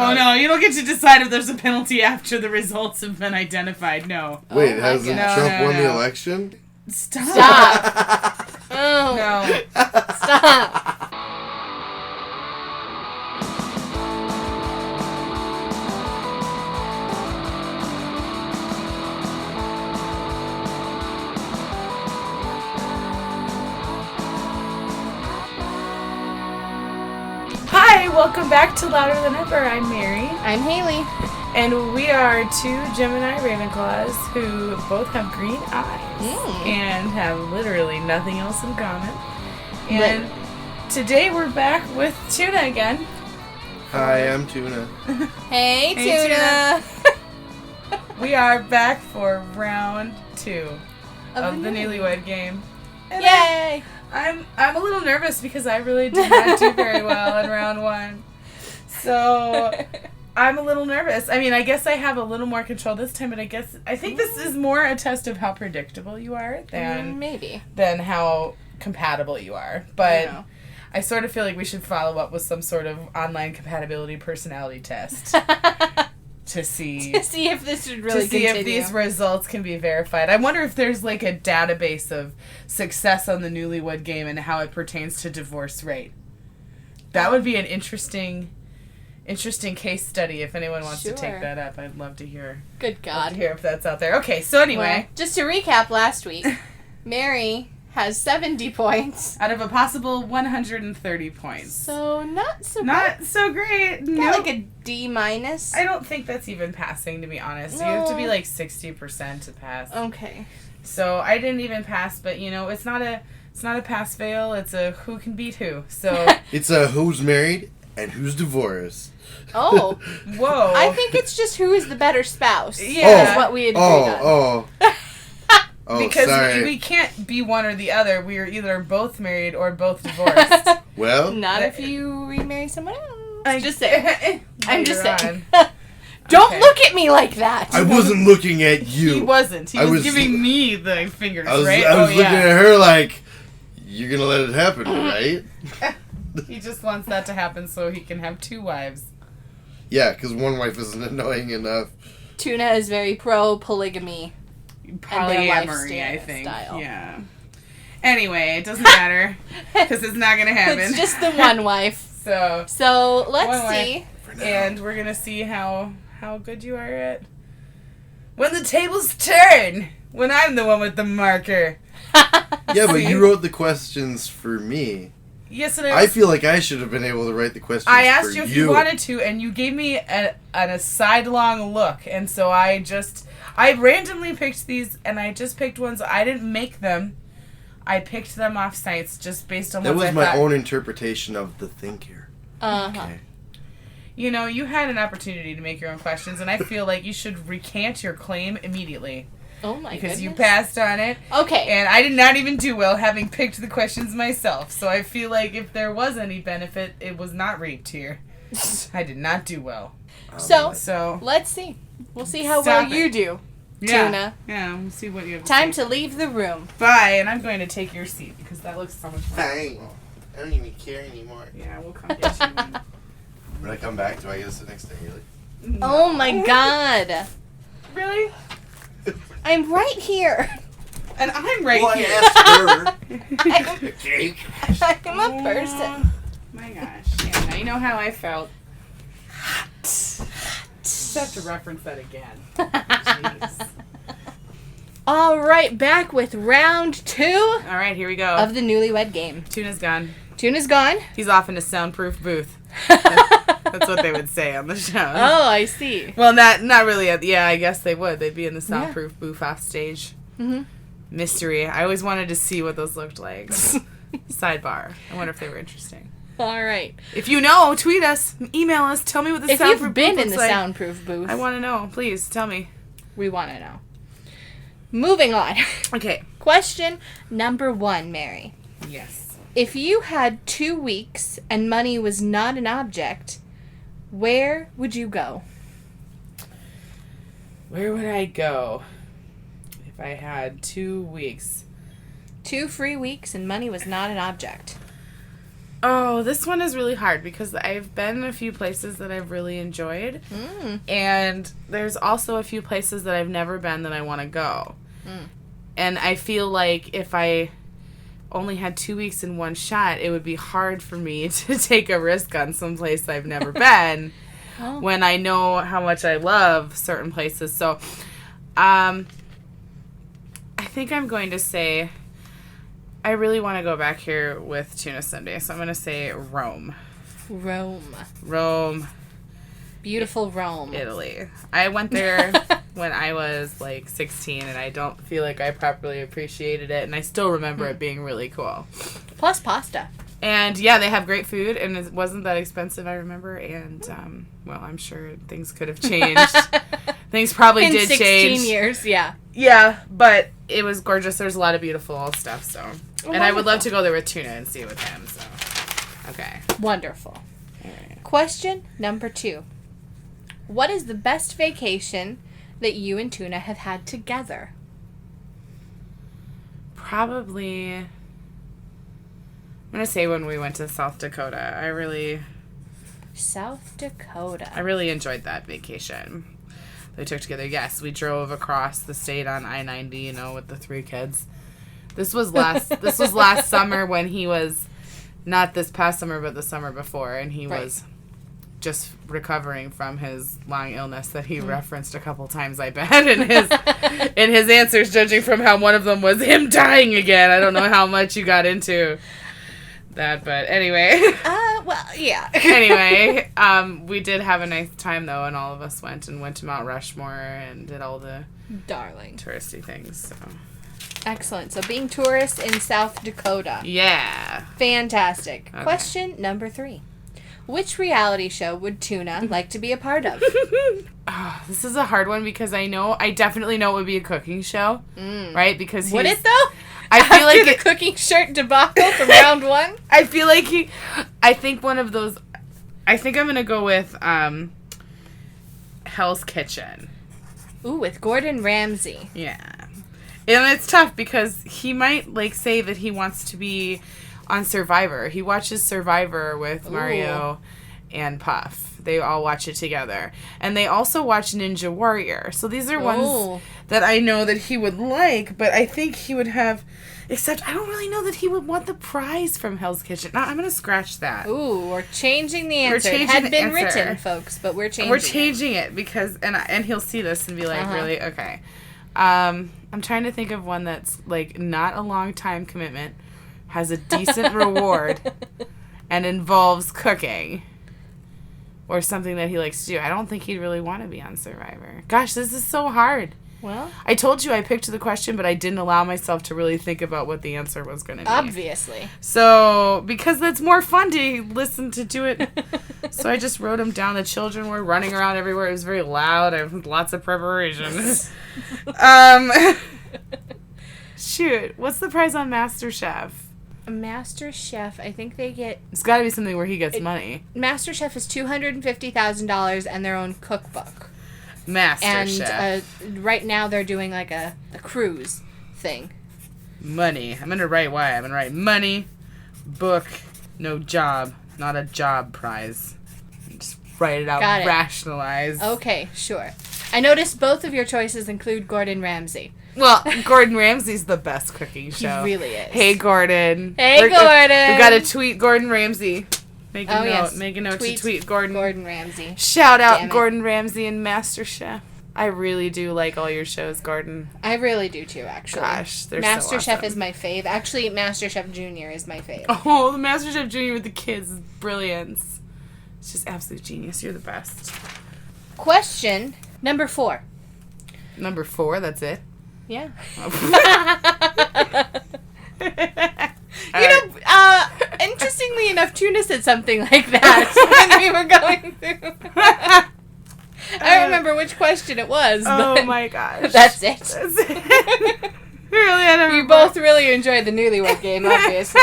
Oh, no, you don't get to decide if there's a penalty after the results have been identified. No. Wait, hasn't Trump won the election? Stop. Oh. No. Stop. Hi, welcome back to Louder Than Ever. I'm Mary. I'm Hailey. And we are two Gemini Ravenclaws who both have green eyes and have literally nothing else in common. And today we're back with Tuna again. Hi, I'm Tuna. Hey, Tuna. We are back for round 2 of the Newlywed Game. And Yay! I'm a little nervous because I really did not do very well in round 1. So I'm a little nervous. I mean, I guess I have a little more control this time, but I think this is more a test of how predictable you are than how compatible you are. But I sort of feel like we should follow up with some sort of online compatibility personality test. To see if this would really continue. If these results can be verified. I wonder if there's like a database of success on the Newlywed Game and how it pertains to divorce rate. That would be an interesting case study. If anyone wants to take that up, I'd love to hear. Good God. Love to hear if that's out there. Okay, so anyway. Well, just to recap last week, Mary has 70 points. Out of a possible 130 points. So not so great. Got like a D-. I don't think that's even passing, to be honest. No. You have to be like 60% to pass. Okay. So I didn't even pass, but it's not a pass-fail. It's a who can beat who. So it's a who's married and who's divorced. Oh. Whoa. I think it's just who is the better spouse. Yeah. Is what we agreed on. Oh, because sorry. we can't be one or the other. We are either both married or both divorced. Well, not if you remarry someone else. I'm just saying. Don't look at me like that. I wasn't looking at you. He wasn't. He was giving me the fingers, right? I was looking at her like, you're going to let it happen, right? He just wants that to happen so he can have 2 wives. Yeah, because one wife isn't annoying enough. Tuna is very pro-polygamy. Polyamory, I think. Style. Yeah. Anyway, it doesn't matter because it's not going to happen. It's just the one wife. So let's see. And we're going to see how good you are at when the tables turn. When I'm the one with the marker. Yeah, but you wrote the questions for me. Yes, and I feel like I should have been able to write the questions for you. I asked you if you wanted to, and you gave me a sidelong look, and so I randomly picked these, and I just picked ones. I didn't make them. I picked them off sites just based on what I thought. That was my own interpretation of the thing here. Okay. You had an opportunity to make your own questions, and I feel like you should recant your claim immediately. Oh my goodness. Because you passed on it. Okay. And I did not even do well having picked the questions myself. So I feel like if there was any benefit, it was not reaped here. I did not do well. So let's see. We'll see how well you do, Tuna. Yeah, we'll see what you have to Time to leave the room. Bye, and I'm going to take your seat because that looks so much fun. Fine. I don't even care anymore. Yeah, we'll come get you one. When I come back, do I get to sit next to Hailey? No. Oh my God. Really? I'm right here. And I'm right here. I asked her. I'm a person. My gosh. Yeah, now you know how I felt. Just have to reference that again. Jeez. All right, back with round 2. All right, here we go. Of the Newlywed Game. Tuna's gone. Tuna's gone? He's off in a soundproof booth. That's what they would say on the show. Oh, I see. Well, not really. I guess they would. They'd be in the soundproof booth off stage. Mm-hmm. Mystery. I always wanted to see what those looked like. Sidebar. I wonder if they were interesting. All right. If you know, tweet us, email us, tell me what the soundproof booth looks like. If you've been in the soundproof booth. I want to know. Please, tell me. We want to know. Moving on. Okay. Question number 1, Mary. Yes. If you had 2 weeks and money was not an object, where would you go? Where would I go if I had 2 weeks? 2 free weeks and money was not an object. Oh, this one is really hard because I've been in a few places that I've really enjoyed. And there's also a few places that I've never been that I want to go. And I feel like if I only had 2 weeks in one shot, it would be hard for me to take a risk on some place I've never been when I know how much I love certain places. So I think I'm going to say I really want to go back here with Tuna Sunday, so I'm going to say Rome. Rome. Beautiful Rome. Italy. I went there when I was like 16, and I don't feel like I properly appreciated it, and I still remember it being really cool. Plus pasta. And yeah, they have great food, and it wasn't that expensive, I remember, and well, I'm sure things could have changed. Things probably in did 16 change. years, yeah. Yeah, but it was gorgeous. There's a lot of beautiful stuff, so. Oh, and I would love to go there with Tuna and see it with him, so. Okay. Wonderful. All right. Question number 2. What is the best vacation that you and Tuna have had together? Probably, I'm going to say when we went to South Dakota. South Dakota. I really enjoyed that vacation we took together. Yes, we drove across the state on I-90, with the 3 kids. This was last summer when he was, not this past summer, but the summer before, and he was just recovering from his long illness that he referenced a couple times, I bet, in his answers, judging from how one of them was him dying again. I don't know how much you got into that, but anyway. Well, yeah. Anyway, we did have a nice time, though, and all of us went to Mount Rushmore and did all the Darling. touristy things, so. Excellent. So being tourists in South Dakota. Yeah. Fantastic. Okay. Question number 3. Which reality show would Tuna like to be a part of? Oh, this is a hard one because I definitely know it would be a cooking show, right? Because would it though? I feel like the cooking shirt debacle from round 1. I feel like I think one of those. I think I'm gonna go with Hell's Kitchen. Ooh, with Gordon Ramsay. Yeah, and it's tough because he might say that he wants to be on Survivor. He watches Survivor with Mario and Puff. They all watch it together. And they also watch Ninja Warrior. So these are ones that I know that he would like, but I think he would have, except I don't really know that he would want the prize from Hell's Kitchen. No, I'm going to scratch that. Ooh, we're changing the answer. It had been written, folks, but we're changing it. Because, and he'll see this and be like, really? Okay. I'm trying to think of one that's not a long time commitment, has a decent reward, and involves cooking. Or something that he likes to do. I don't think he'd really want to be on Survivor. Gosh, this is so hard. Well, I told you I picked the question, but I didn't allow myself to really think about what the answer was going to be. Obviously. So, because that's more fun to listen to do it. So I just wrote them down. The children were running around everywhere. It was very loud. I had lots of preparation. Shoot, what's the prize on MasterChef? Master Chef, I think they get... It's got to be something where he gets money. Master Chef is $250,000 and their own cookbook. Master Chef. And right now they're doing a cruise thing. Money. I'm going to write why. I'm going to write money, book, no job, not a job prize. Just write it out. Got it. Rationalize. Okay, sure. I noticed both of your choices include Gordon Ramsay. Well, Gordon Ramsay's the best cooking show. He really is. Hey, Gordon. Hey, Gordon. We got to tweet Gordon Ramsay. Make a note. Yes. Make a note to tweet Gordon. Gordon Ramsay. Shout out Gordon Ramsay and MasterChef. I really do like all your shows, Gordon. I really do too, actually. Gosh, they're MasterChef so awesome. is my fave. Actually, MasterChef Junior is my fave. Oh, the MasterChef Junior with the kids is brilliance. It's just absolute genius. You're the best. Question number 4. Number 4, that's it? Yeah. Interestingly enough, Tuna said something like that when we were going through. I don't remember which question it was. Oh but my gosh. That's it. That's it. We both really enjoyed the Newlywed Game, obviously.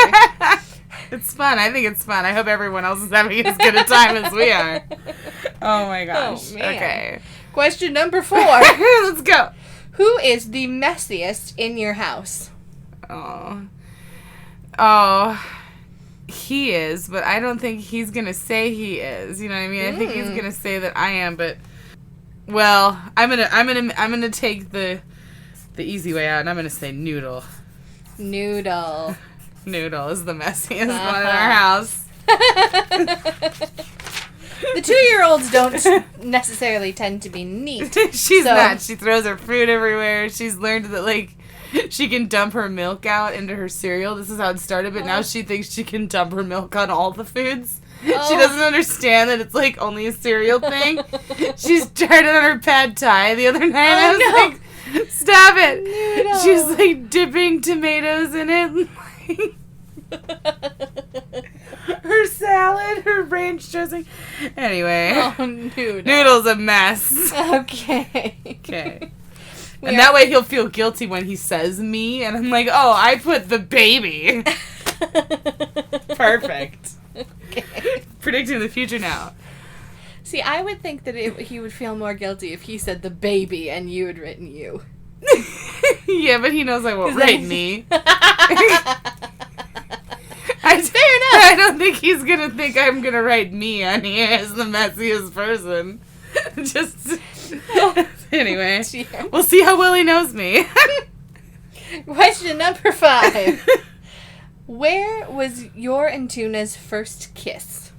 It's fun. I think it's fun. I hope everyone else is having as good a time as we are. Oh my gosh. Oh, man. Okay. Question number 4. Let's go. Who is the messiest in your house? Oh. he is, but I don't think he's gonna say he is. You know what I mean? I think he's gonna say that I am, but well, I'm gonna take the easy way out, and I'm gonna say Noodle. Noodle. Noodle is the messiest one in our house. The 2-year-olds don't necessarily tend to be neat. She's not. She throws her fruit everywhere. She's learned that, like, she can dump her milk out into her cereal. This is how it started, but now she thinks she can dump her milk on all the foods. Oh. She doesn't understand that it's, like, only a cereal thing. She's tried it on her pad thai the other night, and I was like, stop it. Noodle. She was, like, dipping tomatoes in it. Her salad, her ranch dressing. Anyway. Oh, Noodle. Noodle's a mess. Okay. And that way he'll feel guilty when he says me, and I'm like, oh, I put the baby. Perfect. Okay. Predicting the future now. See, I would think that he would feel more guilty if he said the baby and you had written you. Yeah, but he knows I won't write me. Fair enough. I don't think he's gonna think I'm gonna write me on here as the messiest person. Just anyway, we'll see how well he knows me. Question number 5. Where was your and Tuna's first kiss?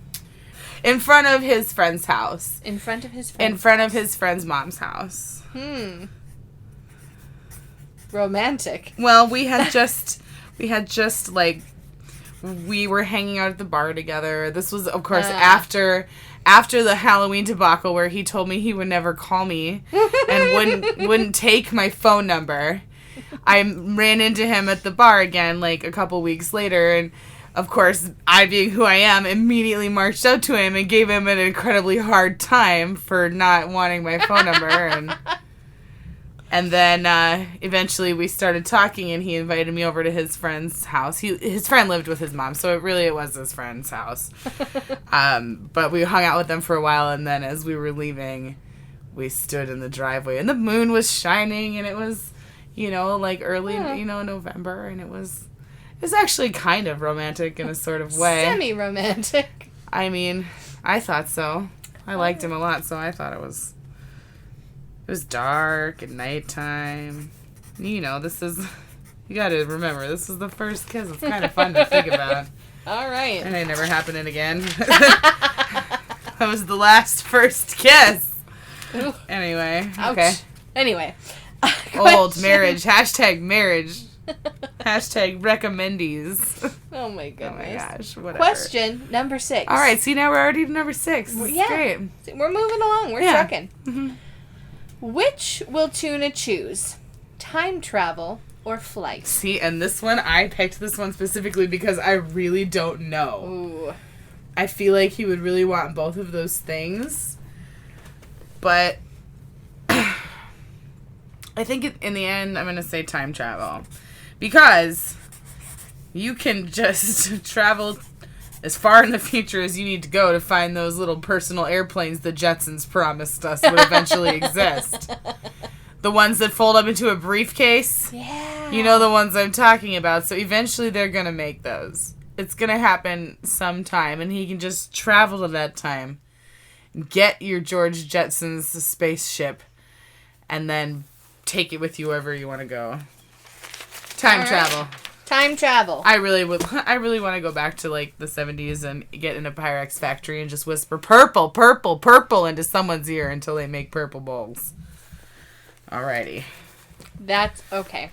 In front of his friend's house. In front of his friend's In front of his friend's mom's house. Romantic. Well, we had just like, we were hanging out at the bar together. This was, of course, after the Halloween debacle where he told me he would never call me and wouldn't take my phone number. I ran into him at the bar again, like, a couple weeks later, and of course, I, being who I am, immediately marched up to him and gave him an incredibly hard time for not wanting my phone number, and then eventually we started talking, and he invited me over to his friend's house. His friend lived with his mom, so it was his friend's house. But we hung out with them for a while, and then as we were leaving, we stood in the driveway, and the moon was shining, and it was, like early, November, and it was actually kind of romantic in a sort of way. Semi-romantic. I mean, I thought so. I liked him a lot, so I thought it was dark at nighttime. You gotta remember, this is the first kiss. It's kind of fun to think about. All right. And it never happened again. That was the last first kiss. Ooh. Anyway. Ouch. Okay. Anyway. Old marriage. #marriage. #recommendees. Oh my goodness. Oh my gosh. Whatever. Question number 6. All right. See, now we're already to number 6. Yeah. Great. We're moving along. We're trucking. Mm-hmm. Which will Tuna choose? Time travel or flight? See, and this one, I picked this one specifically because I really don't know. Ooh. I feel like he would really want both of those things. But I think in the end, I'm going to say time travel. Because you can just travel as far in the future as you need to go to find those little personal airplanes the Jetsons promised us would eventually exist. The ones that fold up into a briefcase. Yeah. You know the ones I'm talking about. So eventually they're going to make those. It's going to happen sometime, and he can just travel to that time. Get your George Jetson's spaceship, and then take it with you wherever you want to go. Time travel. Time travel. I really want to go back to, like, the 70s and get in a Pyrex factory and just whisper purple, purple, purple into someone's ear until they make purple bowls. Alrighty. That's okay.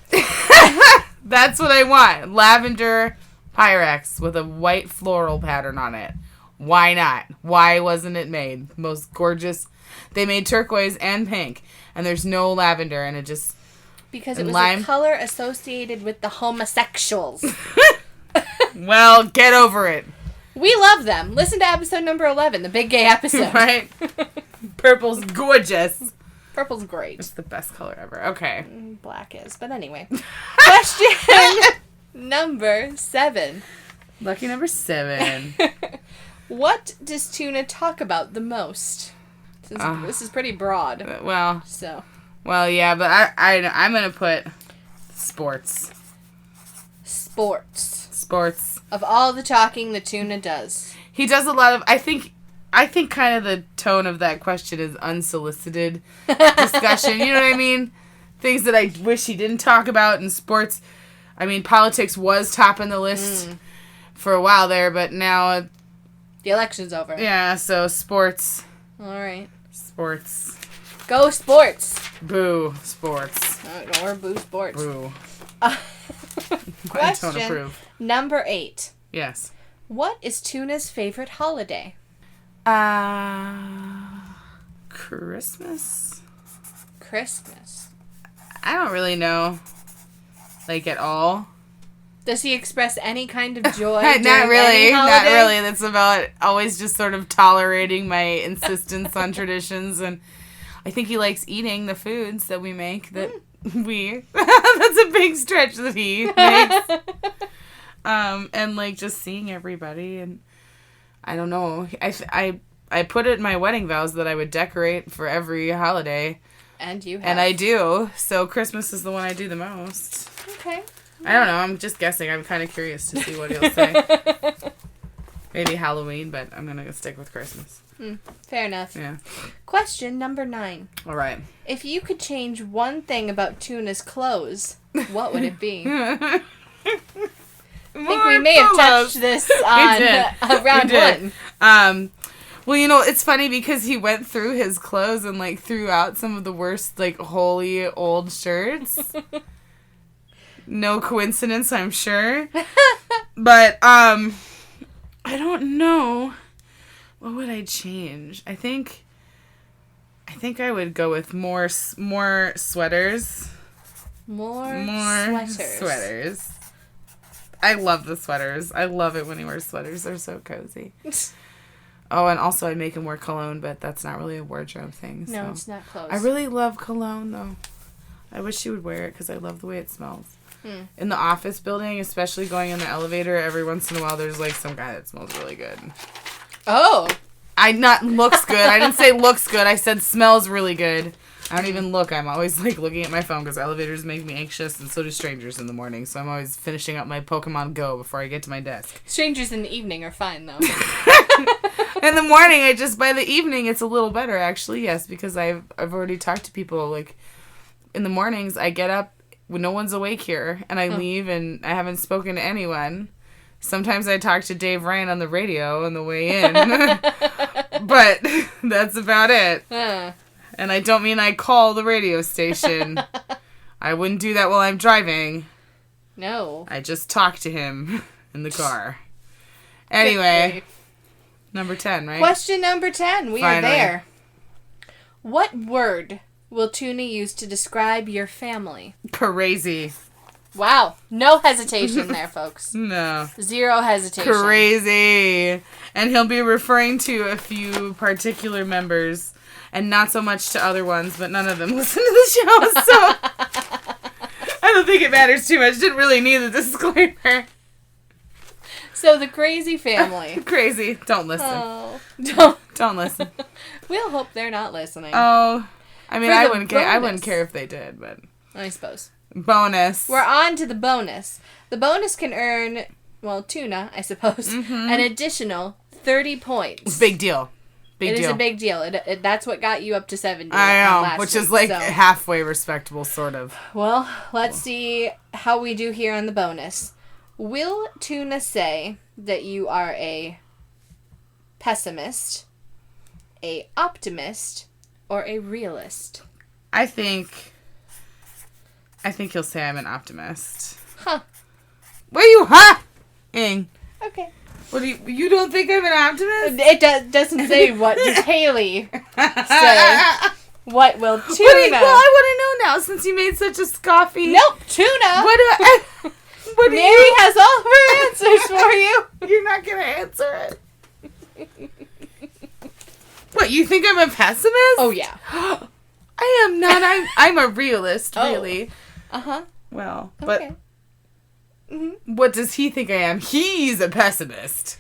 That's what I want. Lavender Pyrex with a white floral pattern on it. Why not? Why wasn't it made? Most gorgeous. They made turquoise and pink, and there's no lavender, and it just... Because it was a color associated with the homosexuals. Well, get over it. We love them. Listen to episode number 11, the big gay episode. Right? Purple's gorgeous. Purple's great. It's the best color ever. Okay. Black is. But anyway. Question number 7. Lucky number 7. What does Tuna talk about the most? This is pretty broad. Well, yeah, but I'm going to put sports. Sports. Sports. Of all the talking the Tuna does. He does a lot of... I think kind of the tone of that question is unsolicited discussion. You know what I mean? Things that I wish he didn't talk about in sports. I mean, politics was topping the list for a while there, but now... The election's over. Yeah, so sports. All right. Sports. Go sports. Boo sports. Or boo sports. Boo. Question I don't approve. number 8. Yes. What is Tuna's favorite holiday? Christmas? Christmas. I don't really know. Like, at all. Does he express any kind of joy? Not really. Any Not holiday? really. That's about always just sort of tolerating my insistence on traditions. And I think he likes eating the foods that we make that we... That's a big stretch that he makes. And, like, just seeing everybody. And I don't know. I put it in my wedding vows that I would decorate for every holiday. And you have. And I do. So Christmas is the one I do the most. Okay. I don't know. I'm just guessing. I'm kind of curious to see what he'll say. Maybe Halloween, but I'm going to stick with Christmas. Fair enough. Yeah. Question number 9. All right. If you could change one thing about Tuna's clothes, what would it be? I think we may have touched this on round 1. Well, you know, it's funny because he went through his clothes and, like, threw out some of the worst, like, holy old shirts. No coincidence, I'm sure. But, I don't know. What would I change? I think I would go with more sweaters. More sweaters. I love the sweaters. I love it when he wears sweaters. They're so cozy. Oh, and also I make him wear cologne, but that's not really a wardrobe thing. No, so. it's not clothes. I really love cologne, though. I wish she would wear it because I love the way it smells. In the office building, especially going in the elevator, every once in a while there's, like, some guy that smells really good. Oh! Looks good. I didn't say looks good. I said smells really good. I don't even look. I'm always, like, looking at my phone because elevators make me anxious, and so do strangers in the morning. So I'm always finishing up my Pokemon Go before I get to my desk. Strangers in the evening are fine, though. In the morning, by the evening, it's a little better, actually, yes, because I've already talked to people. Like, in the mornings, I get up when no one's awake here, and I leave, and I haven't spoken to anyone. Sometimes I talk to Dave Ryan on the radio on the way in. But that's about it. And I don't mean I call the radio station. I wouldn't do that while I'm driving. No. I just talk to him in the car. Anyway, number 10, right? Question number 10. We Finally. are there. What word will Tuna use to describe your family? Crazy. Wow. No hesitation there, folks. No. Zero hesitation. Crazy. And he'll be referring to a few particular members and not so much to other ones, but none of them listen to the show, so I don't think it matters too much. Didn't really need the disclaimer. So the crazy family. Crazy. Don't listen. Oh. Don't listen. We'll hope they're not listening. Oh. I mean, For I the wouldn't care. I bonus. wouldn't care if they did, but I suppose. bonus. We're on to the bonus. The bonus can earn, well, Tuna, I suppose, an additional 30 points. Big deal. Big It deal. is a big deal. That's what got you up to 70. I on know, last which week, is like so. halfway respectable, sort of. Well, let's see how we do here on the bonus. Will Tuna say that you are a pessimist, a optimist, or a realist? I think he'll say I'm an optimist. Huh. What are you huh-ing? Okay. What do you don't think I'm an optimist? It doesn't say what does Hailey say. What will Tuna? Well, I want to know now since you made such a scoffy. Nope, Tuna. What do Mary you? has all her answers for you. You're not gonna answer it. What, you think I'm a pessimist? Oh yeah. I am not. I'm a realist, really. Uh-huh. Well, but Okay. Mm-hmm. what does he think I am? He's a pessimist.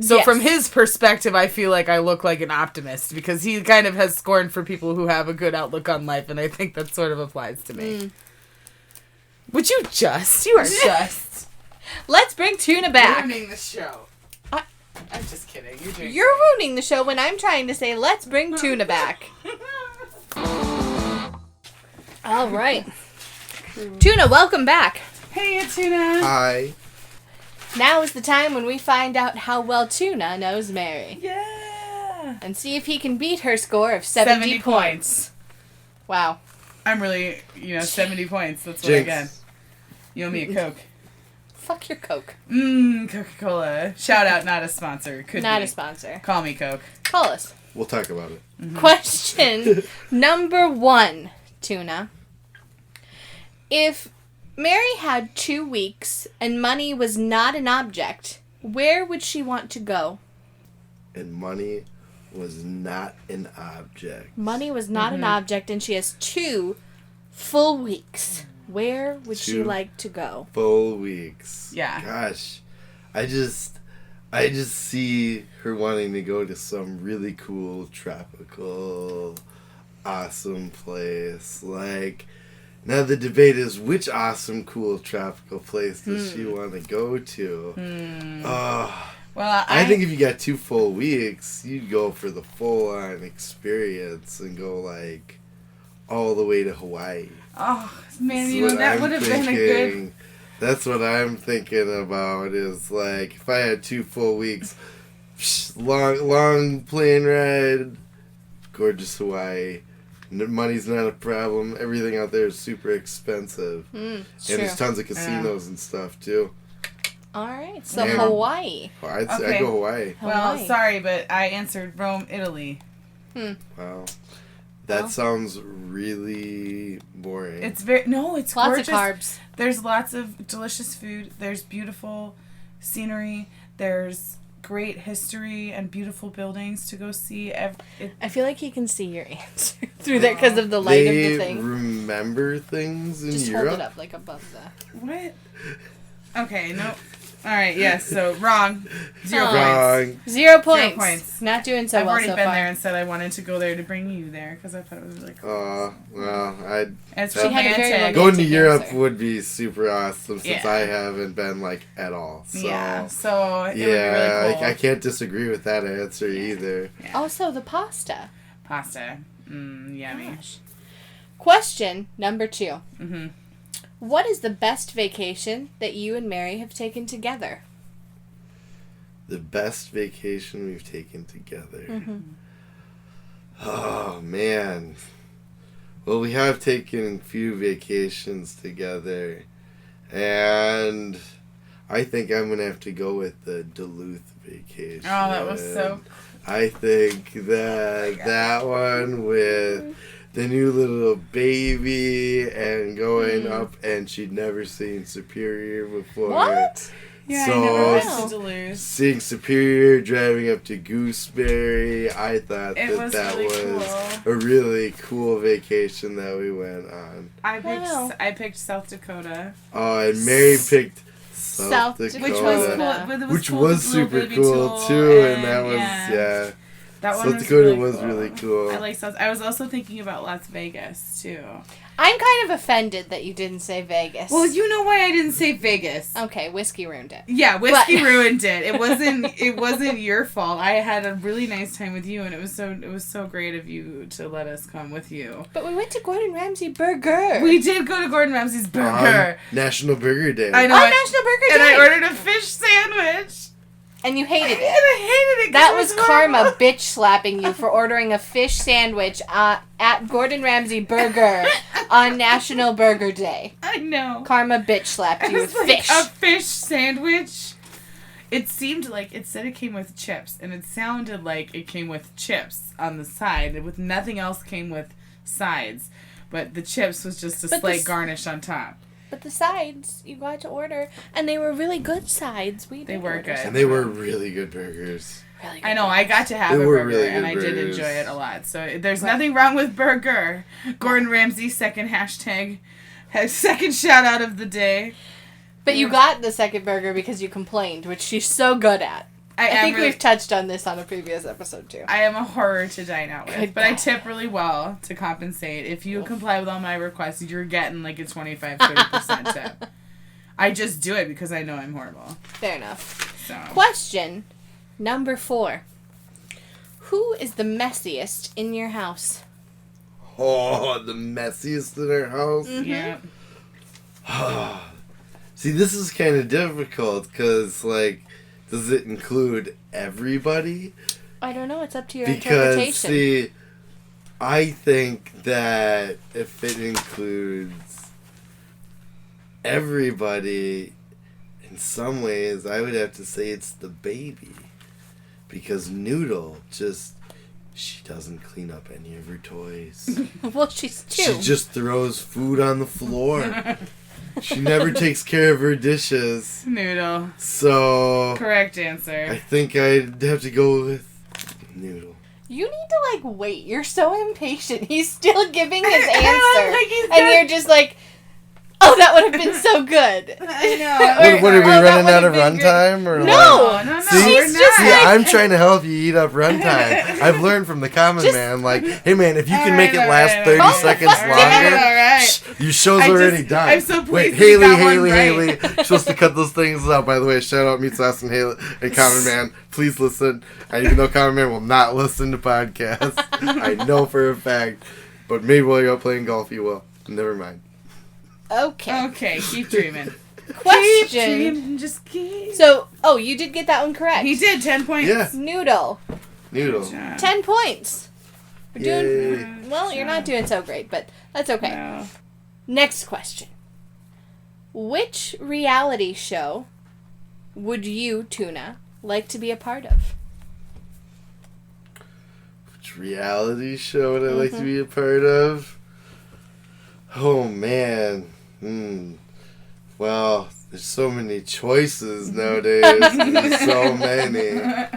So Yes. from his perspective, I feel like I look like an optimist because he kind of has scorn for people who have a good outlook on life, and I think that sort of applies to me. Would you just? You are just. Let's bring Tuna back. Ruining the show. I'm just kidding. You're ruining the show when I'm trying to say, let's bring Tuna back. All right. Tuna, welcome back. Hey, Tuna. Hi. Now is the time when we find out how well Tuna knows Mary. Yeah. And see if he can beat her score of 70 points. Wow. I'm really, 70 points. That's what Jinx. I get. You owe me a Coke. Fuck your Coke. Coca-Cola. Shout out, not a sponsor. Could Not be. a sponsor. Call me Coke. Call us. We'll talk about it. Mm-hmm. Question number 1, Tuna. If Mary had 2 weeks and money was not an object, where would she want to go? And money was not an object. Money was not an object and she has 2 full weeks. Where would she 2 like to go? full weeks. Yeah. Gosh. I just see her wanting to go to some really cool, tropical, awesome place. Like, now the debate is, which awesome, cool, tropical place does she want to go to? Well, I think if you got 2 full weeks, you'd go for the full-on experience and go, like, all the way to Hawaii. Oh, man, That's that what would I'm have been a good... thinking. That's what I'm thinking about, is, like, if I had 2 full weeks, long plane ride, gorgeous Hawaii. Money's not a problem. Everything out there is super expensive. And there's tons of casinos and stuff, too. All right, so And- Hawaii. I'd Okay. go Hawaii. Well, Hawaii. sorry, but I answered Rome, Italy. Wow. That sounds really boring. It's it's Lots gorgeous. of carbs. There's lots of delicious food. There's beautiful scenery. There's great history and beautiful buildings to go see. I feel like he can see your answer through there because of the light of the thing. Remember things in Just Europe? hold it up like above the... What? Okay, no. All right, yes, so wrong. 0 points. Wrong. 0 points. 0 points. Not doing so I've well already so been far. there and said I wanted to go there to bring you there because I thought it was really cool. Well, I'd... It's She had a very romantic. Going to Romantic Europe answer. would be super awesome since Yeah. I haven't been, like, at all. So, Yeah, so it would be yeah, really cool. I can't disagree with that answer either. Also, the pasta. Pasta. Yummy. Gosh. Question number 2. Mm-hmm. What is the best vacation that you and Mary have taken together? The best vacation we've taken together. Mm-hmm. Oh, man. Well, we have taken a few vacations together. And I think I'm going to have to go with the Duluth vacation. Oh, that was so... I think that one with the new little baby and going up, and she'd never seen Superior before. What? Yeah, So- I never went Wow. to Duluth. Seeing Superior, driving up to Gooseberry, I thought It was that really was cool. a really cool vacation that we went on. Wow. I picked South Dakota. Oh, and Mary picked South South Dakota. Dakota. Which was cool. Dakota. But it Which cool was with the little super baby cool tool, too, and that was yeah. That one South was Dakota really was cool. really cool. I like South. I was also thinking about Las Vegas too. I'm kind of offended that you didn't say Vegas. Well, you know why I didn't say Vegas. Okay, whiskey ruined it. Yeah, whiskey But- ruined it. It wasn't your fault. I had a really nice time with you, and it was so great of you to let us come with you. But we went to Gordon Ramsay Burger. We did go to Gordon Ramsay's Burger. National Burger Day. I know. On I- National Burger Day. and I ordered a fish sandwich. And you hated And it. I hated it. 'cause That it was horrible. karma bitch slapping you for ordering a fish sandwich at Gordon Ramsay Burger on National Burger Day. I know. Karma bitch slapped It you was with like fish. a fish sandwich. It seemed like it said it came with chips, and it sounded like it came with chips on the side. With nothing else came with sides, but the chips was just a But slight this- garnish on top. But the sides you got to order, and they were really good sides. They did were order good. some And they were really good burgers. really good I know. I got to have They a were burger, really and good I did burgers. enjoy it a lot. So there's nothing wrong with burger. Gordon Ramsay's second hashtag, second shout out of the day. But you got the second burger because you complained, which she's so good at. I think we've touched on this on a previous episode too. I am a horror to dine out with, Good but I God. tip really well to compensate. If you comply with all my requests, you're getting like a 25-30% tip. I just do it because I know I'm horrible. Fair enough. So. Question number 4. Who is the messiest in your house? Oh, the messiest in our house? Yeah. See, this is kind of difficult because, like, does it include everybody? I don't know. It's up to your Because, interpretation. see, I think that if it includes everybody, in some ways, I would have to say it's the baby. Because Noodle she doesn't clean up any of her toys. Well, she's 2. She just throws food on the floor. She never takes care of her dishes. Noodle. So, Correct I answer. think I'd have to go with Noodle. You need to, like, wait. You're so impatient. He's still giving his answer. Like he's and done- you're just like, oh, that would have been so good. I know. What are we that running would out have of been runtime? Or No! No, See, we're She's just not. like- I'm trying to help you eat up runtime. I've learned from the common man, like, hey man, if you can make it last 30 Calm the seconds fuck longer, down. All right. your show's I already just- done. I'm so pleased Wait, that Hailey, you got one Hailey. right. You're supposed to cut those things out, by the way. Shout out Meat Sauce and Hailey and Common Man. Please listen. And even though Common Man will not listen to podcasts, I know for a fact. But maybe while you're out playing golf, you will. Never mind. Okay. Okay, keep dreaming. Keep Question. dreaming. Just keep. So, you did get that one correct. He did 10 points. Yeah. Noodle. Noodle. Good job. 10 points. We're Yay. doing, well, you're not doing so great, but that's okay. No. Next question. Which reality show would you, Tuna, like to be a part of? Which reality show would I like to be a part of? Oh, man. Well, there's so many choices nowadays. There's so many.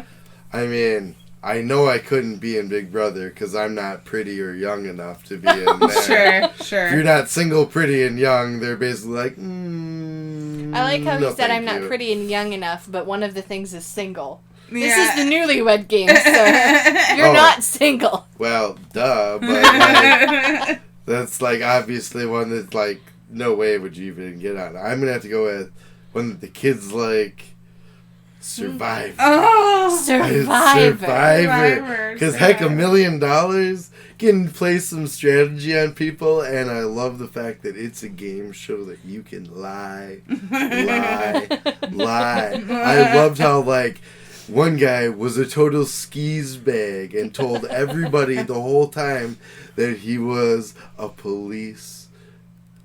I mean, I know I couldn't be in Big Brother because I'm not pretty or young enough to be in there. Sure. If you're not single, pretty, and young, they're basically like, I like how no, he said thank I'm not you." pretty and young enough, but one of the things is single. Yeah. This is the Newlywed Game, sir. You're Oh. not single. Well, duh, but like, that's like obviously one that's like, no way would you even get on. I'm gonna have to go with one that the kids like. Survivor. Oh. Survivor. Survivor. Because heck, $1 million can play some strategy on people, and I love the fact that it's a game show that you can lie. I loved how like one guy was a total skis bag and told everybody the whole time that he was a policeman,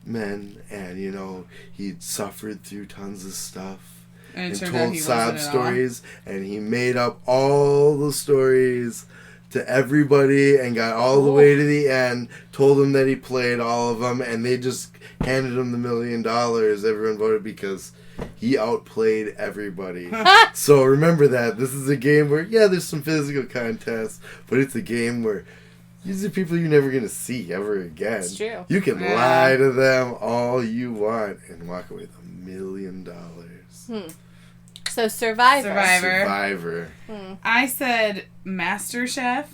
and he'd suffered through tons of stuff. And And it turned out told he sob wasn't at all. stories, and he made up all the stories to everybody and got all the way to the end, told them that he played all of them, and they just handed him the $1 million. Everyone voted because he outplayed everybody. So remember that. This is a game where, yeah, there's some physical contests, but it's a game where these are people you're never going to see ever again. It's true. You can Yeah. lie to them all you want and walk away with $1 million. So Survivor. Survivor. I said MasterChef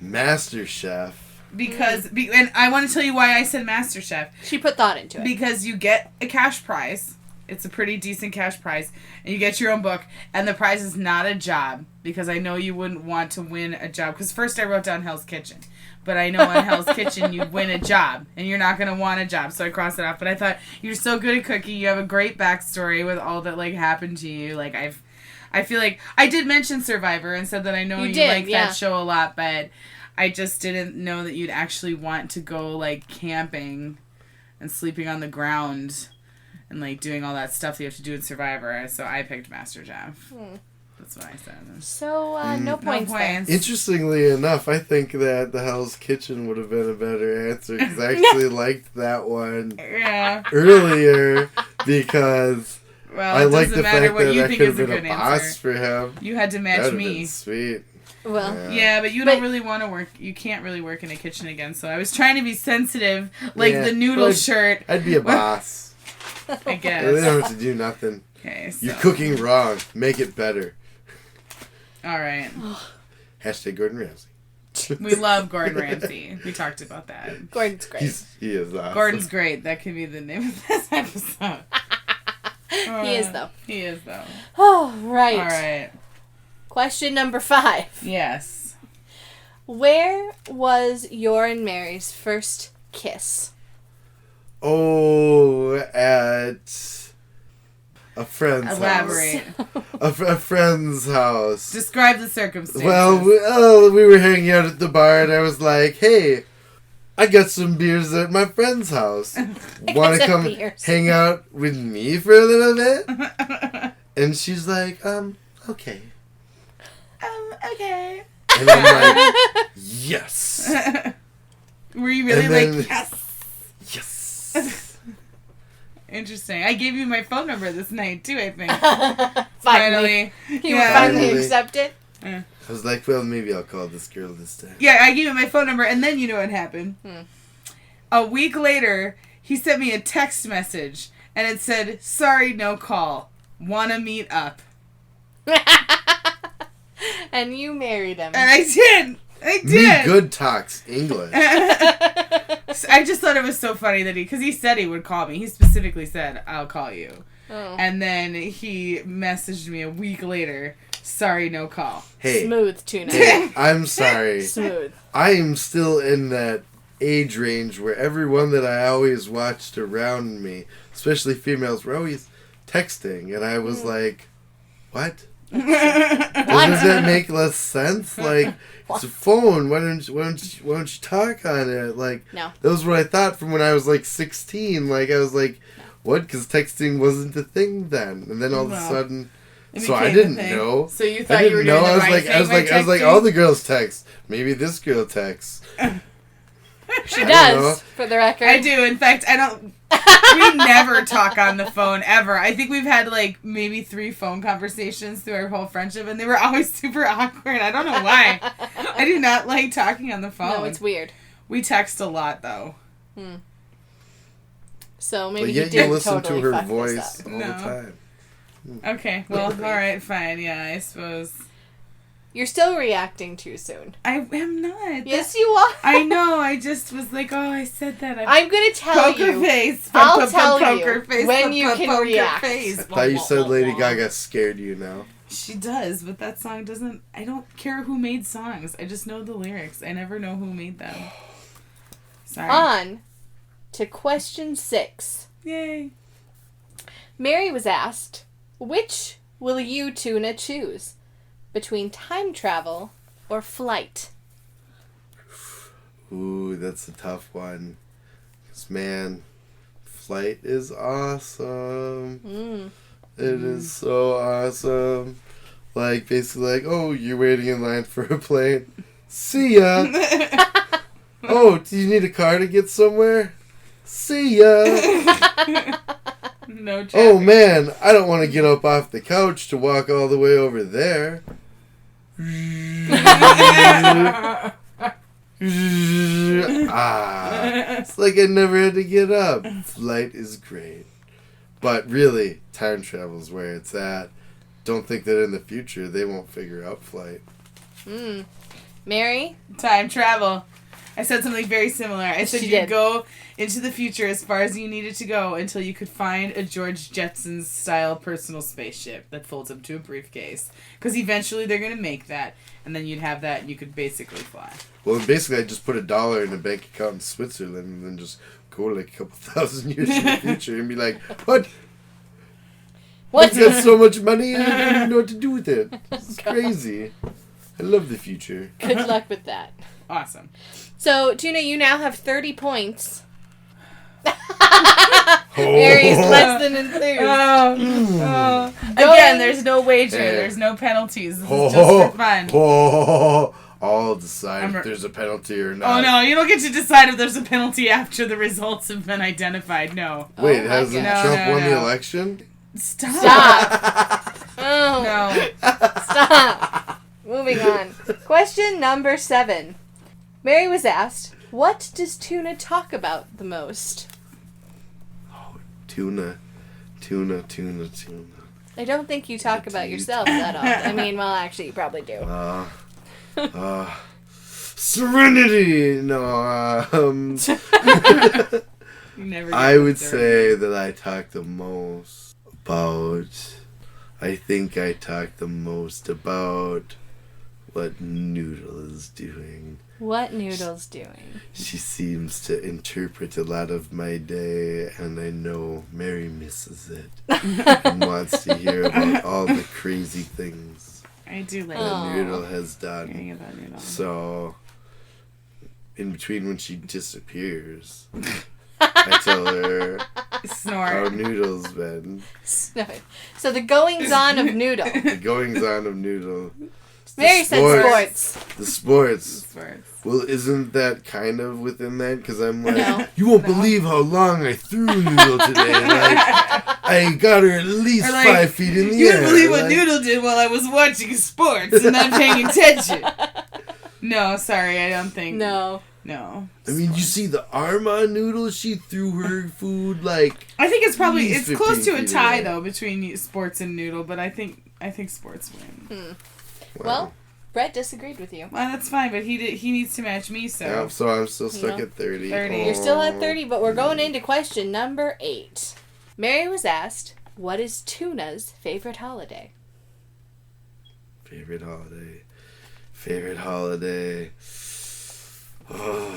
MasterChef. because and I want to tell you why I said MasterChef. She put thought into it. Because you get a cash prize. It's a pretty decent cash prize. And you get your own book. And the prize is not a job. Because I know you wouldn't want to win a job. Because first I wrote down Hell's Kitchen. But I know on Hell's Kitchen you win a job. And you're not going to want a job. So I crossed it off. But I thought, you're so good at cooking. You have a great backstory with all that happened to you. I feel like I did mention Survivor and said that I know you did, like yeah. that show a lot. But I just didn't know that you'd actually want to go camping and sleeping on the ground and doing all that stuff that you have to do in Survivor. So I picked MasterChef. That's what I said. So, no points there. points. Interestingly enough, I think that the Hell's Kitchen would have been a better answer because I actually liked that one Yeah. earlier because Well, I it like doesn't the matter fact what that you I think could is have a been good a boss answer. for him. You had to That match would have me. been sweet. Well, Yeah, but you don't really want to work. You can't really work in a kitchen again. So I was trying to be sensitive, Yeah, the noodle but shirt. I'd be a boss. I They guess. don't have to do nothing. Okay, so. You're cooking wrong. Make it better. All right. Hashtag Gordon Ramsay. We love Gordon Ramsay. We talked about that. Gordon's great. He is awesome. Gordon's great. That could be the name of this episode. He is, though. He is, though. Oh, right. All right. Question number 5. Yes. Where was your and Mary's first kiss? Oh, at a friend's Elaborate. house. A friend's house. Describe the circumstances. Well, we were hanging out at the bar, and I was like, hey, I got some beers at my friend's house. Want to come hang out with me for a little bit? And she's like, okay. Okay. And I'm like, yes. Were you really And then- like, yes? Yes. Interesting. I gave you my phone number this night, too, I think. Finally. You would finally Finally. accept it? I was like, well, maybe I'll call this girl this time. Yeah, I gave him my phone number, and then you know what happened. A week later, he sent me a text message, and it said, sorry, no call. Wanna meet up. And you married him. And I did. I Me did. good talks English. I just thought it was so funny that because he said he would call me. He specifically said, I'll call you. Oh. And then he messaged me a week later, sorry, no call. Hey, Smooth, Tuna. hey, I'm sorry. Smooth. I am still in that age range where everyone that I always watched around me, especially females, were always texting. And I was like, what? Doesn't that make less sense? Like, it's a phone. Why don't you talk on it? Like, No. that was what I thought from when I was like 16. Like, I was like, what? Because texting wasn't a thing then. And then all of a Well, sudden, it so I became a didn't thing. know. So you I thought you were didn't doing know. the right I was like, thing by all texting? the girls text. Maybe this girl texts. She I don't does, know. for the record. I do. In fact, I don't. We never talk on the phone ever. I think we've had like maybe 3 phone conversations through our whole friendship, and they were always super awkward. I don't know why. I do not like talking on the phone. No, it's weird. We text a lot though. So maybe But you yet did you listen totally to her fuck this voice up. all No. the time. Okay. Well, all right, fine. Yeah, I suppose. You're still reacting too soon. I am not. Yes, you are. I know. I just was like, oh, I said that. I'm going to tell poker you. face. I'll tell poker you face. when you can poker react. Face. I thought you said Lady Gaga scared you now. She does, but that song doesn't. I don't care who made songs. I just know the lyrics. I never know who made them. Sorry. On to question 6. Yay. Mary was asked, which will you, Tuna, choose? Between time travel or flight? Ooh, that's a tough one. 'Cause, man, flight is awesome. It is so awesome. Like, basically, like, oh, you're waiting in line for a plane. See ya. Oh, do you need a car to get somewhere? See ya. No traffic. Oh, man, I don't want to get up off the couch to walk all the way over there. It's like I never had to get up. Flight is great. But really, time travel is where it's at. Don't think that in the future they won't figure out flight. Mary? Time travel. I said something very similar. I said She you'd did. go into the future as far as you needed to go until you could find a George Jetson style personal spaceship that folds up to a briefcase. Because eventually they're going to make that, and then you'd have that and you could basically fly. Well, basically, I just put $1 in a bank account in Switzerland and then just go like a couple thousand years in the future and be like, what? What? I've got so much money and I don't even know what to do with it. It's crazy. I love the future. Good luck with that. Awesome. So, Tuna, you now have 30 points. Mary's less than enthused. Again, there's no wager. Hey. There's no penalties. This is just for fun. I'll decide I'm if there's a penalty or not. Oh, no. You don't get to decide if there's a penalty after the results have been identified. No. Wait, Oh my hasn't God. Trump No, won the no. election? Stop. Stop. Oh, No. stop. Moving on. Question number 7. Mary was asked, what does Tuna talk about the most? Tuna. I don't think you talk about yourself that often. I mean, well, actually, you probably do. Serenity! No, You never I get would there. say that I talk the most about... I think I talk the most about what Noodle is doing. What Noodle's doing? She seems to interpret a lot of my day, and I know Mary misses it and wants to hear about all the crazy things I do like that Noodle has hearing done. about Noodle. So, in between when she disappears, I tell her how Snort. Noodle's been. So the goings on of Noodle. The goings on of Noodle. Mary said sports. The sports. Sports. Well, isn't that kind of within that? Because I'm like, No. you won't believe how long I threw Noodle today. Like, I got her at least Or like, 5 feet in the You air. wouldn't believe what Like, Noodle did while I was watching sports and not paying attention. No, sorry, I don't think. No. I mean, you see the arm on Noodle? She threw her food like... I think it's probably At least it's close to a 15 feet tie away. though between sports and Noodle, but I think sports win. Well, Brett disagreed with you. Well, that's fine, but he needs to match me, so. Yeah, so I'm still stuck No. at 30. 30. You're still at 30, but we're going into question number 8. Mary was asked, what is Tuna's favorite holiday? Favorite holiday. Oh,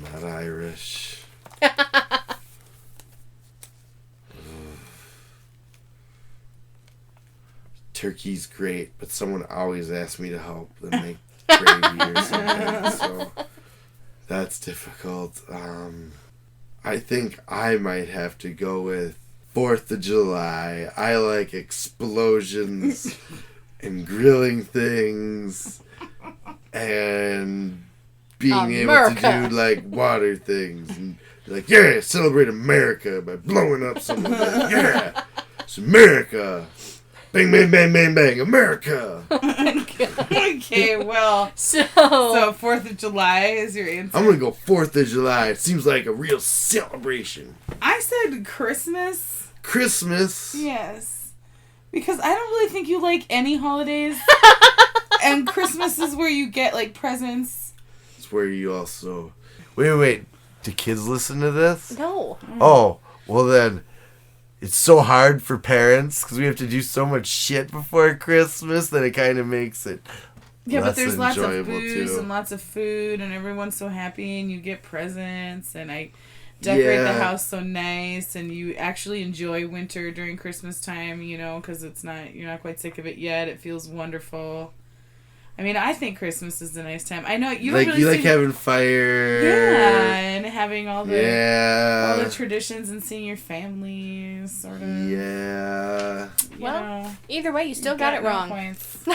not Irish. Turkey's great, but someone always asks me to help them make gravy or something, so that's difficult. I think I might have to go with 4th of July. I like explosions and grilling things and being able to do like water things and be like, yeah, celebrate America by blowing up someone. Like, yeah, it's America. Bang, bang, bang, bang, bang, America. Okay, well. So 4th of July is your answer. I'm going to go 4th of July. It seems like a real celebration. I said Christmas. Christmas. Yes. Because I don't really think you like any holidays. And Christmas is where you get, like, presents. It's where you also... Wait. Do kids listen to this? No. Oh, well then... It's so hard for parents because we have to do so much shit before Christmas that it kind of makes it Yeah, less but there's lots of enjoyable, booze too. and lots of food and everyone's so happy and you get presents and I decorate the house so nice and you actually enjoy winter during Christmas time, you know, because you're not quite sick of it yet. It feels wonderful. I mean, I think Christmas is a nice time. I know you don't really you like having fire. Yeah, and having all the traditions and seeing your family, sort of. Yeah. Well, either way, you still got it wrong. Points.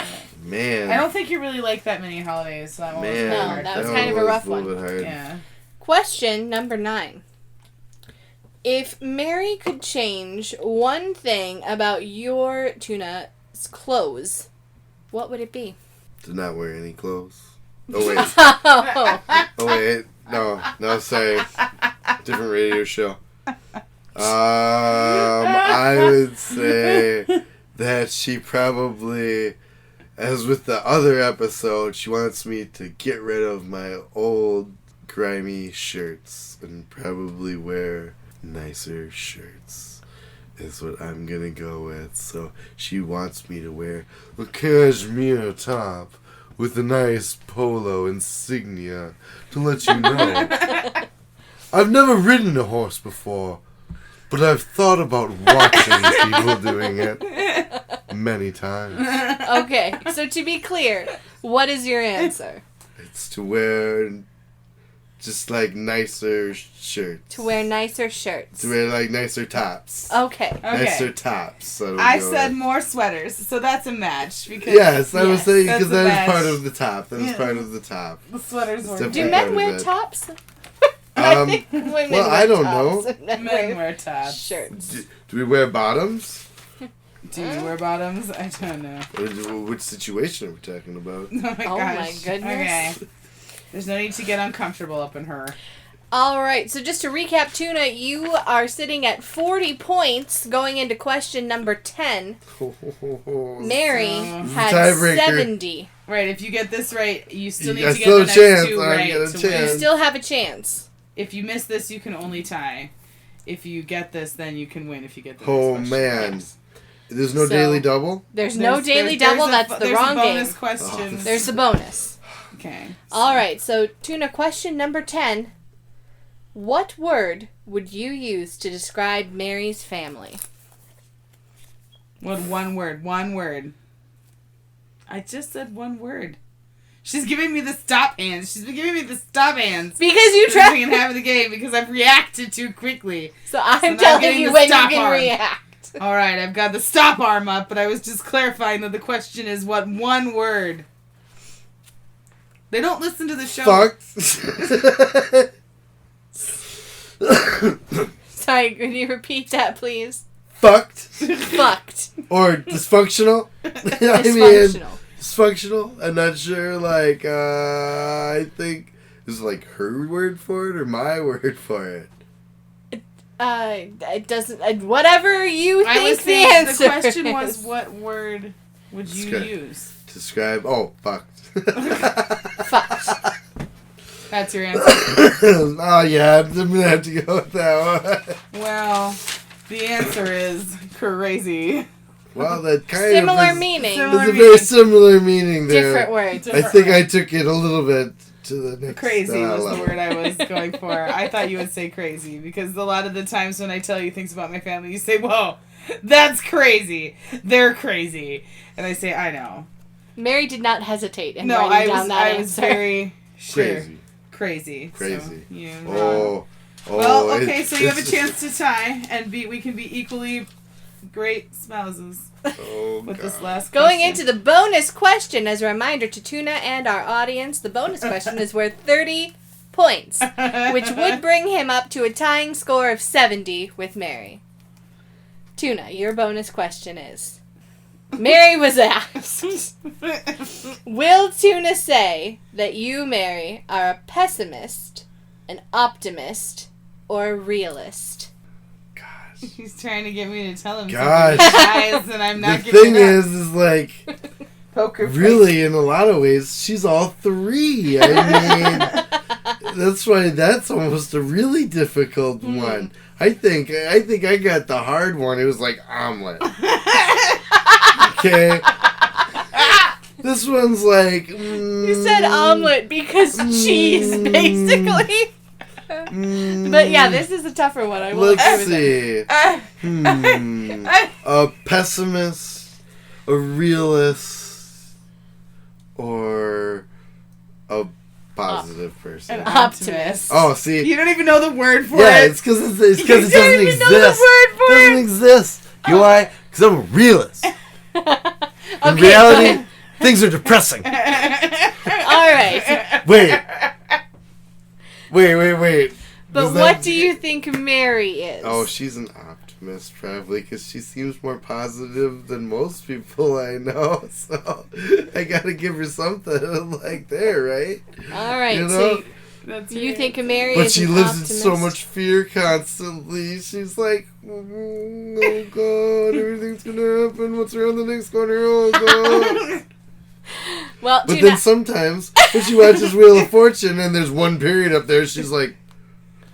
Man. I don't think you really like that many holidays, so that one was Man, really No, hard. that was kind of a rough one. little bit hard. Yeah. Question number 9. If Mary could change one thing about your Tuna's clothes, what would it be? To not wear any clothes. Oh, wait. Oh. Oh, wait. No, sorry. Different radio show. I would say that she probably, as with the other episode, she wants me to get rid of my old grimy shirts and probably wear nicer shirts is what I'm gonna go with. So she wants me to wear a cashmere top with a nice polo insignia to let you know. I've never ridden a horse before, but I've thought about watching people doing it many times. Okay, so to be clear, what is your answer? It's to wear just like nicer shirts. To wear nicer shirts. To wear like nicer tops. Okay. Nicer tops. I said more sweaters, so that's a match. Because Yes, I was saying because that's a that is part match. of the top. That was part of the top. The sweaters were. definitely Do part men of wear it. tops? I think women well, wear I don't tops know. and men Men wear tops. shirts. Do we wear bottoms? Do you wear bottoms? I don't know. Which situation are we talking about? Oh my Oh gosh. my goodness. Okay. There's no need to get uncomfortable up in her. All right, so just to recap, Tuna, you are sitting at 40 points going into question number 10. Mary had Tiebreaker. 70. Right, if you get this right, you still need I to get still the have next a chance. two I right get a to chance. You win. still have a chance. If you miss this, you can only tie. if you get this, then you can win if you get the Oh, next question. man. There's no So- daily double? There's no daily double. That's the wrong There's a bonus game. question. Oh, There's the bonus. Okay. All right. So, Tuna, question number 10. What word would you use to describe Mary's family? What one word? One word. I just said one word. She's giving me the stop hands. She's been giving me the stop hands. Because you Since tried. we can have the game because I've reacted too quickly. So I'm now I'm telling getting you the when you stop can arm. react. All right, I've got the stop arm up, but I was just clarifying that the question is what one word. They don't listen to the show. Fucked. Sorry, can you repeat that, please? Fucked. Fucked. Or dysfunctional. I mean, Dysfunctional. dysfunctional. I'm not sure. Like, I think is it like her word for it or my word for it? It doesn't. Whatever you I think was the saying answer the question is. was what word would you Describe. use? Describe. Oh, fucked. Fucked. That's your answer. Oh yeah, I'm gonna have to go with that one. Well, the answer is crazy. Well, that kind Similar of meaning. Similar There's a very similar meaning there. Different words. I think I took it a little bit to the next Crazy was level. the word I was going for. I thought you would say crazy because a lot of the times when I tell you things about my family, you say, "Whoa, that's crazy. They're crazy," and I say, "I know." Mary did not hesitate in No, writing down that I was answer. very sure. Crazy. Crazy. Crazy. So, you Oh. Well, okay, it's- so you have a it's- chance to tie, and we can be equally great spouses Oh, with this God. last Going question. into the bonus question, as a reminder to Tuna and our audience, the bonus question is worth 30 points, which would bring him up to a tying score of 70 with Mary. Tuna, your bonus question is... Mary was asked, will Tuna say that you, Mary, are a pessimist, an optimist, or a realist? Gosh. He's trying to get me to tell him Gosh. something guys, and I'm The not giving thing it up. is like, Poker face. really, in a lot of ways, she's all three. I mean, that's why that's almost a really difficult one. I think I got the hard one. It was like omelet. Okay. This one's like. You said omelet because cheese, basically. But yeah, this is a tougher one. I will agree Let's with that. see. A pessimist, a realist, or a positive person. An Optimist. Oh, see. You don't even know the word for Yeah, it. it's because it You doesn't don't even exist. know the word for It doesn't it. exist. You know why? Because I'm a realist. In Okay, reality, fine. things are depressing. All right. Wait. But Was what that- do you think Mary is? Oh, she's an optimist, probably, because she seems more positive than most people I know. So I gotta give her something like there, right? All right. You So know? That's you your think answer. Mary But is she an lives optimist? in so much fear constantly. She's like, oh God, everything's gonna happen. What's around the next corner? Oh God. Well, But Tuna, then sometimes when she watches Wheel of Fortune and there's one period up there, she's like,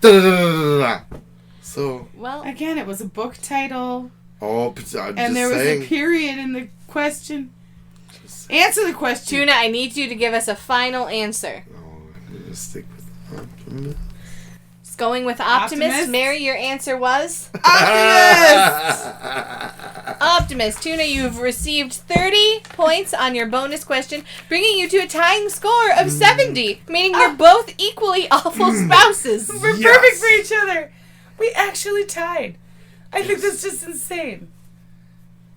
da da da da da. So, well, Again, it was a book title, I'm just and there was saying. a period in the question. Answer the question. Tuna, I need you to give us a final answer. Oh, I'm gonna stick with optimist. It's going with optimist. Optimist? Mary, your answer was Optimist! optimist. Tuna, you've received 30 points on your bonus question, bringing you to a tying score of 70, meaning you're both equally awful spouses. We're Yes. perfect for each other. We actually tied. I think that's just insane.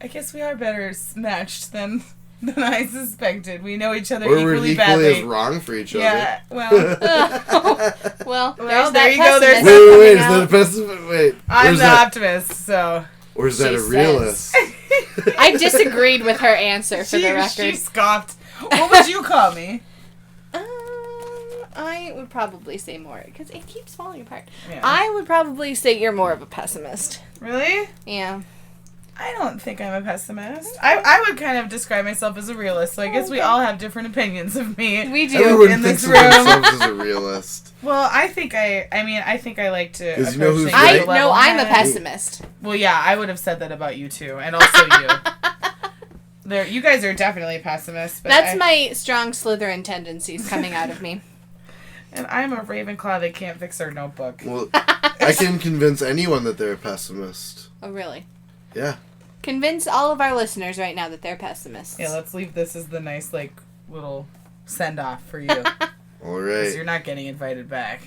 I guess we are better matched than I suspected. We know each other Or we're equally equally badly. as wrong for each Yeah, well, Well, there's there that you go, there's pessimist Wait, is coming that a out. pessimist? Wait. I'm Or the optimist, so. Or is that She a realist? I disagreed with her answer, for the She record. scoffed. What would you call me? I would probably say more, because it keeps falling apart. Yeah. I would probably say you're more of a pessimist. Really? Yeah. I don't think I'm a pessimist. I would kind of describe myself as a realist, so I guess we all have different opinions of me. We do. Everyone in thinks this of room. themselves as a realist. Well, I think I like to 'Cause approach you know who's things right? with a I know level I'm a head. pessimist. Well, yeah, I would have said that about you too, and also you. You guys are definitely pessimists. But That's my strong Slytherin tendencies coming out of me. And I'm a Ravenclaw that can't fix her notebook. Well, I can convince anyone that they're a pessimist. Oh, really? Yeah. Convince all of our listeners right now that they're pessimists. Yeah, let's leave this as the nice, little send-off for you. All Because right. you're not getting invited back.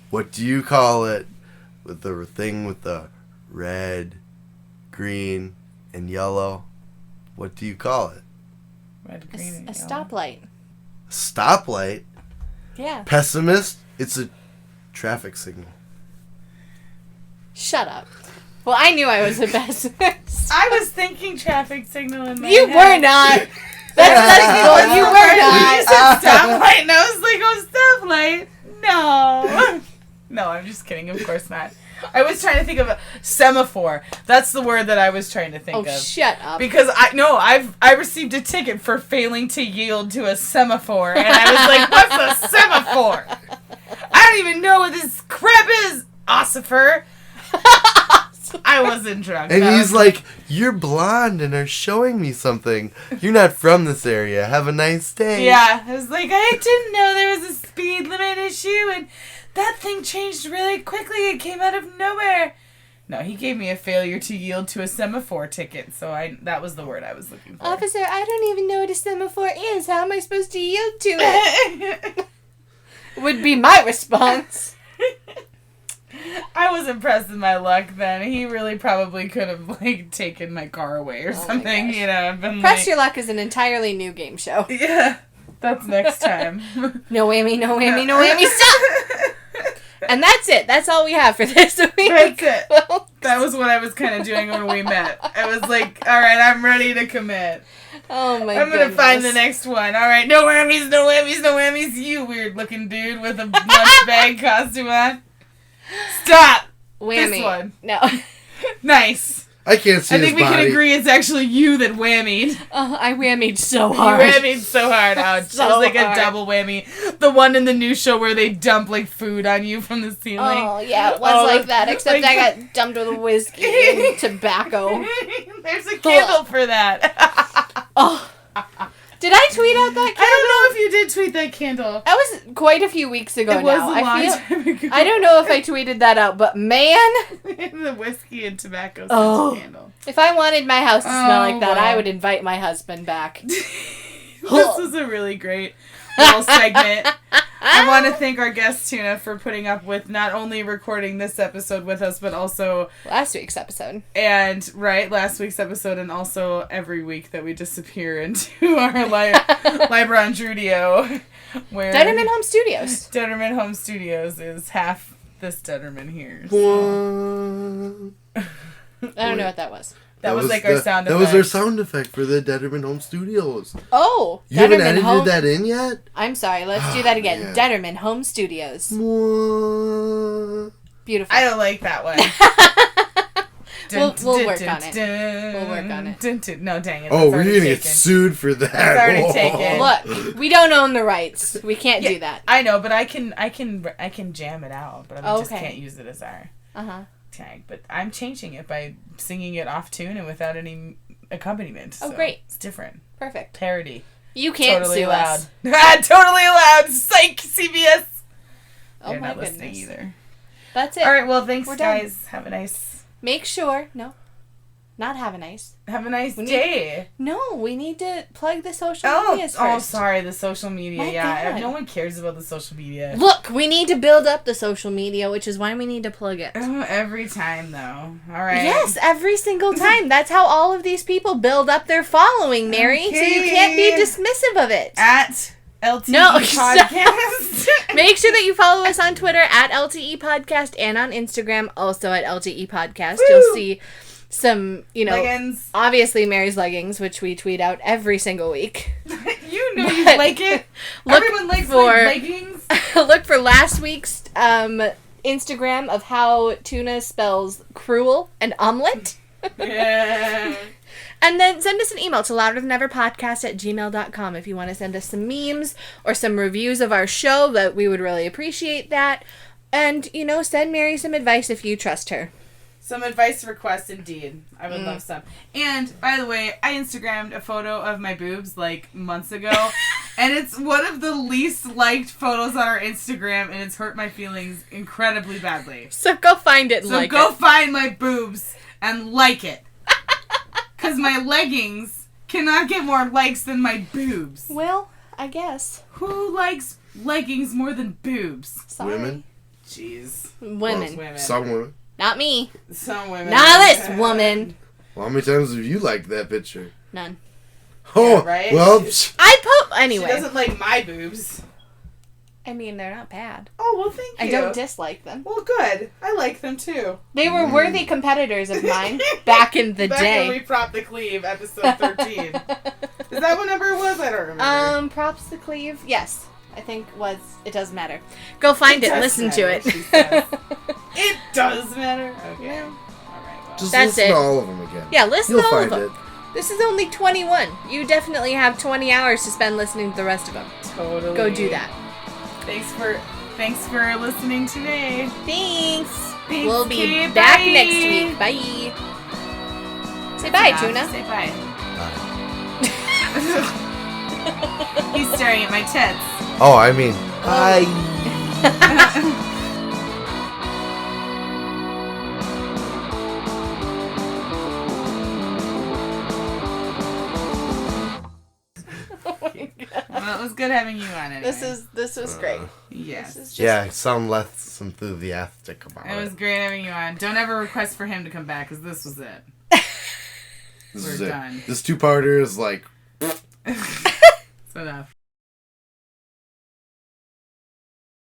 What do you call it with the thing with the red, green, and yellow? What do you call it? Red, green, and A yellow. stoplight. A stoplight? Yeah. Pessimist? It's a traffic signal. Shut up. Well, I knew I was a pessimist. I was thinking traffic signal in my You head. were not. That's cool. You were You not. said stoplight, and I was like, oh, stoplight. No. No, I'm just kidding. Of course not. I was trying to think of a semaphore. That's the word that I was trying to think Oh, of. shut up. Because I received a ticket for failing to yield to a semaphore, and I was like, what's a semaphore? I don't even know what this crap is, ossifer. I wasn't drunk. And though. he's like, you're blonde and are showing me something. You're not from this area. Have a nice day. Yeah, I was like, I didn't know there was a speed limit issue, and that thing changed really quickly. It came out of nowhere. No, he gave me a failure to yield to a semaphore ticket, so that was the word I was looking for. Officer, I don't even know what a semaphore is. How am I supposed to yield to it? Would be my response. I was impressed with my luck then. He really probably could have, taken my car away or Oh my something, gosh. and been Press Your Luck is an entirely new game show. Yeah, that's next time. No whammy, no whammy, no whammy, stop! And that's it. That's all we have for this week. That's it. Well, That was what I was kind of doing when we met. I was like, all right, I'm ready to commit. oh my I'm going to find the next one. All right, no whammies, no whammies, no whammies. You weird-looking dude with a lunch bag costume on. Stop. whammy. This one. No. Nice. I can't see I his think we body. can agree it's actually you that whammied. Oh, I whammied so You hard. whammied so hard. Ouch. So it was like hard. a double whammy. The one in the new show where they dump food on you from the ceiling. Oh, yeah, it was Oh, like that, except like- I got dumped with a whiskey and tobacco. There's a candle for that. Oh. Did I tweet out that candle? I don't know if you did tweet that candle. That was quite a few weeks ago It was now. a long time ago. I don't know if I tweeted that out, but man, The whiskey and tobacco Oh. candle. if I wanted my house to smell Oh, like that, wow. I would invite my husband back. This was a really great little segment. I want to thank our guest, Tuna, for putting up with not only recording this episode with us, but also, Last week's episode. last week's episode, and also every week that we disappear into our Libron Drudio, where Detterman Home Studios. Detterman Home Studios is half this Detterman here. One. I don't know what that was. That was like our sound That effect. was our sound effect for the Detterman Home Studios. Oh, You haven't Detterman edited Home. that in yet? I'm sorry. Let's do that again. Yeah. Detterman Home Studios. One. Beautiful. I don't like that one. We'll work on it. We'll work on it. No, dang it. Oh, that's we're already gonna get taken. sued for that. It's already Oh. taken. Look, we don't own the rights. We can't Yeah, do that. I know, but I can jam it out, but I just Okay. can't use it as our Uh huh. tag. But I'm changing it by singing it off tune and without any accompaniment. Oh, so great. It's different. Perfect. Parody. You can't Totally sue allowed. us. Totally allowed. Psych, CBS. Oh You're my not listening goodness. either. That's it. All right. Well, thanks, We're done. guys. Have a nice Not have a nice. We need- day. No, we need to plug the social Oh, medias first. sorry. The social media. My Yeah, God. no one cares about the social media. Look, we need to build up the social media, which is why we need to plug it. Oh, every time though. All right. Yes, every single time. That's how all of these people build up their following, Mary. So you can't be Okay. dismissive of it. At LTE No, Podcast. Make sure that you follow us on Twitter at LTE Podcast and on Instagram also at LTE Podcast. Woo! You'll see some, Leggings. obviously Mary's leggings, which we tweet out every single week. You know you But like it. look Everyone likes for- leggings. Look for last week's Instagram of how Tuna spells cruel and omelet. Yeah. And then send us an email to louderthaneverpodcast@gmail.com if you want to send us some memes or some reviews of our show. That we would really appreciate that. And, send Mary some advice if you trust her. Some advice requests, indeed. I would love some. And, by the way, I Instagrammed a photo of my boobs, months ago. And it's one of the least liked photos on our Instagram, and it's hurt my feelings incredibly badly. So go find it and So go find my boobs and like it. Because my leggings cannot get more likes than my boobs. Well, I guess. Who likes leggings more than boobs? Sorry. Women? Jeez. Women. Women. Some women. Not me. Some women. Not this woman. Well, how many times have you liked that picture? None. Oh, Yeah, right? well, Anyway. She doesn't like my boobs. I mean, they're not bad. Oh, well, thank you. I don't dislike them. Well, good. I like them, too. They were worthy competitors of mine back in the Back day. when we propped the cleave, episode 13. Is that what number it was? I don't remember. Props the cleave. Yes. I think it does matter. Go find it and listen to it. She says. It does matter. Okay. Yeah. All right. Well. just That's listen it. to all of them again. Yeah, listen You'll to all of find them. it. This is only 21. You definitely have 20 hours to spend listening to the rest of them. Totally. Go do that. Thanks for listening today. Thanks. Thanks, We'll be Kate. back Bye. next week. Bye. Say bye, Tuna. Say bye. Bye. He's staring at my tits. Oh, I mean, bye. Well, it was good having you on anyway. This was great. Yes. This is just Yeah, sound less enthusiastic about It was great having you on. Don't ever request for him to come back, because this was it. This We're is done. it. This two-parter is like... It's enough.